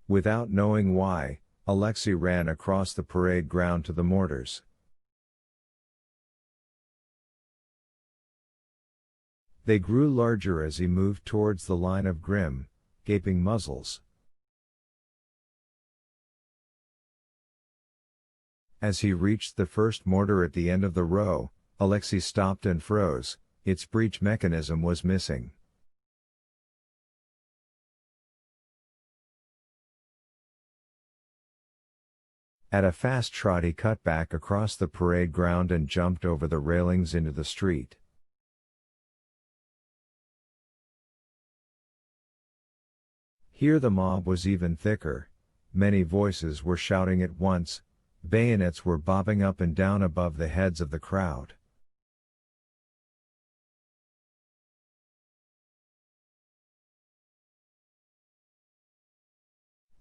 Without knowing why, Alexei ran across the parade ground to the mortars. They grew larger as he moved towards the line of grim, gaping muzzles. As he reached the first mortar at the end of the row, Alexei stopped and froze. Its breech mechanism was missing. At a fast trot he cut back across the parade ground and jumped over the railings into the street. Here the mob was even thicker. Many voices were shouting at once. Bayonets were bobbing up and down above the heads of the crowd.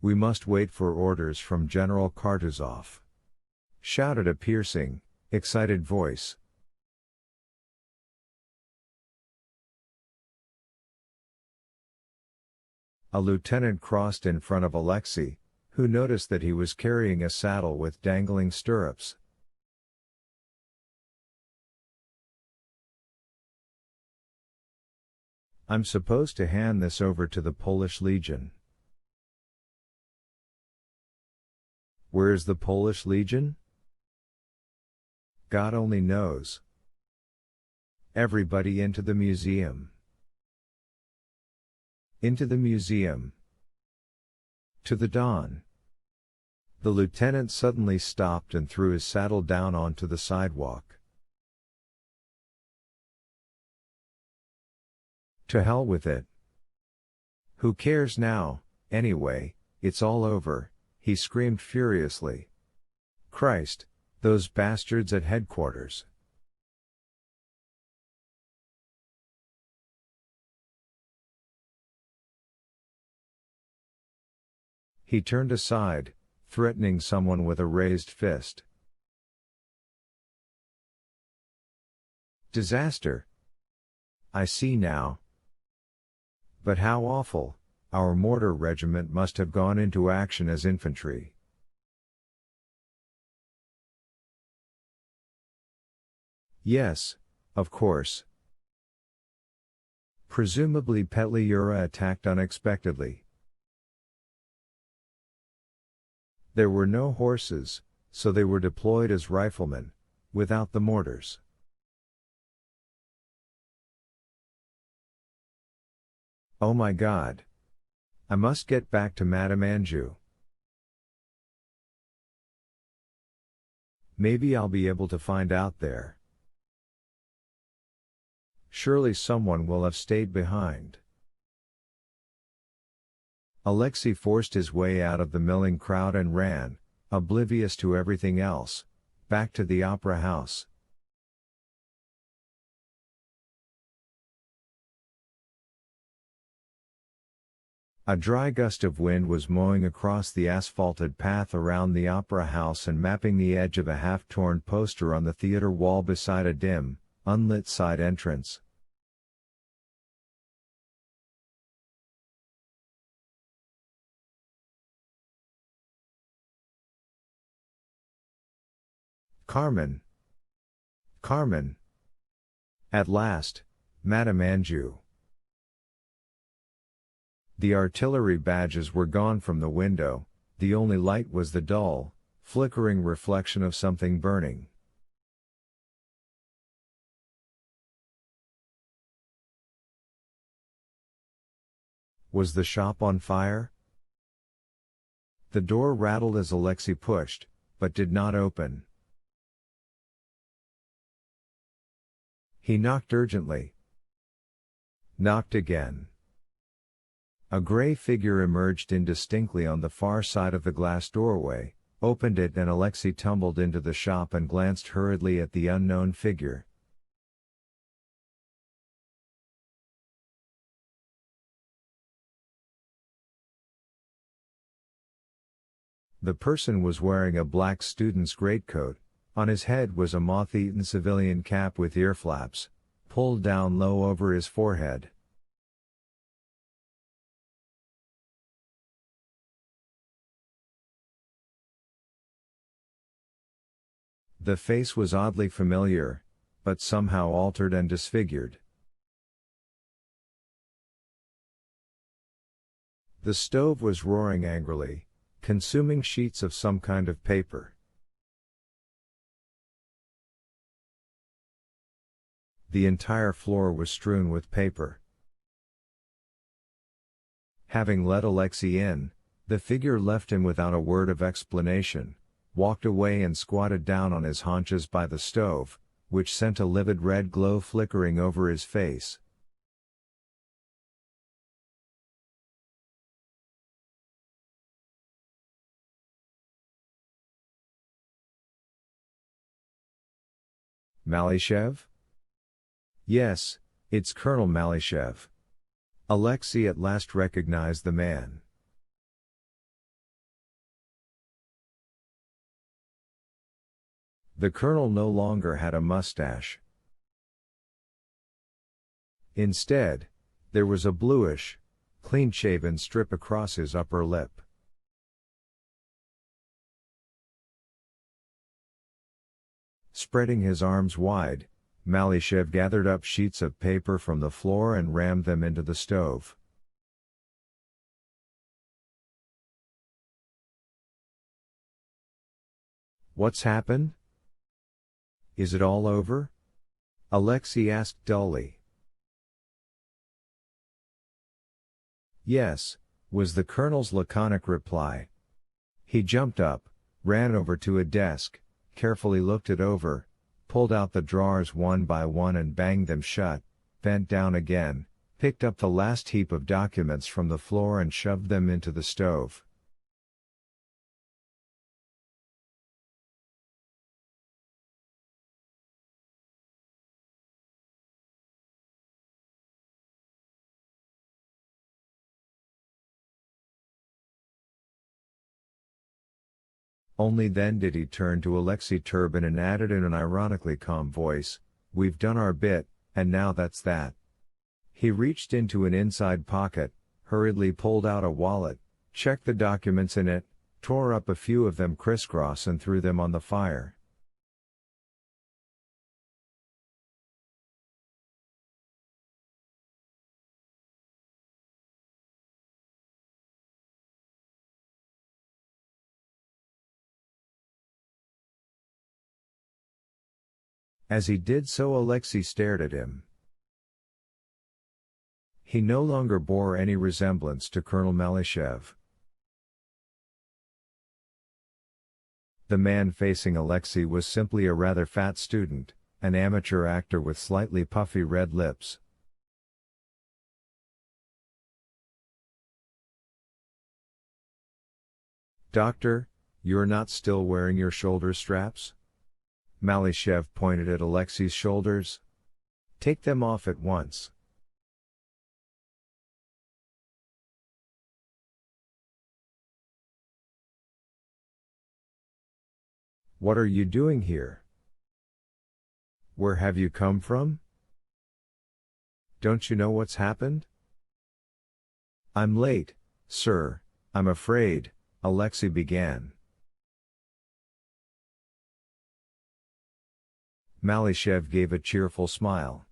"We must wait for orders from General Kutuzov," shouted a piercing, excited voice. A lieutenant crossed in front of Alexei, who noticed that he was carrying a saddle with dangling stirrups. "I'm supposed to hand this over to the Polish Legion." "Where's the Polish Legion?" "God only knows." "Everybody into the museum." "Into the museum." "To the Don." The lieutenant suddenly stopped and threw his saddle down onto the sidewalk. "To hell with it. Who cares now, anyway, it's all over," he screamed furiously. "Christ, those bastards at headquarters." He turned aside, threatening someone with a raised fist. "Disaster. I see now. But how awful, our mortar regiment must have gone into action as infantry." "Yes, of course. Presumably Petliura attacked unexpectedly. There were no horses, so they were deployed as riflemen, without the mortars." "Oh my God. I must get back to Madame Anjou. Maybe I'll be able to find out there. Surely someone will have stayed behind." Alexei forced his way out of the milling crowd and ran, oblivious to everything else, back to the opera house. A dry gust of wind was mowing across the asphalted path around the opera house and mapping the edge of a half-torn poster on the theater wall beside a dim, unlit side entrance. "Carmen! Carmen! At last, Madame Anjou." The artillery badges were gone from the window, the only light was the dull, flickering reflection of something burning. Was the shop on fire? The door rattled as Alexei pushed, but did not open. He knocked urgently. Knocked again. A gray figure emerged indistinctly on the far side of the glass doorway, opened it, and Alexei tumbled into the shop and glanced hurriedly at the unknown figure. The person was wearing a black student's greatcoat. On his head was a moth-eaten civilian cap with ear flaps, pulled down low over his forehead. The face was oddly familiar, but somehow altered and disfigured. The stove was roaring angrily, consuming sheets of some kind of paper. The entire floor was strewn with paper. Having let Alexei in, the figure left him without a word of explanation, walked away and squatted down on his haunches by the stove, which sent a livid red glow flickering over his face. Malyshev? Yes, it's Colonel Malyshev. Alexei at last recognized the man. The colonel no longer had a mustache. Instead, there was a bluish, clean-shaven strip across his upper lip. Spreading his arms wide, Malyshev gathered up sheets of paper from the floor and rammed them into the stove. What's happened? Is it all over? Alexei asked dully. Yes, was the colonel's laconic reply. He jumped up, ran over to a desk, carefully looked it over, pulled out the drawers one by one and banged them shut, bent down again, picked up the last heap of documents from the floor and shoved them into the stove. Only then did he turn to Alexei Turbin and added in an ironically calm voice, "We've done our bit, and now that's that." He reached into an inside pocket, hurriedly pulled out a wallet, checked the documents in it, tore up a few of them crisscross and threw them on the fire. As he did so, Alexei stared at him. He no longer bore any resemblance to Colonel Malyshev. The man facing Alexei was simply a rather fat student, an amateur actor with slightly puffy red lips. "Doctor, you're not still wearing your shoulder straps?" Malyshev pointed at Alexei's shoulders. "Take them off at once." "What are you doing here? Where have you come from? Don't you know what's happened?" "I'm late, sir, I'm afraid," Alexei began. Malyshev gave a cheerful smile.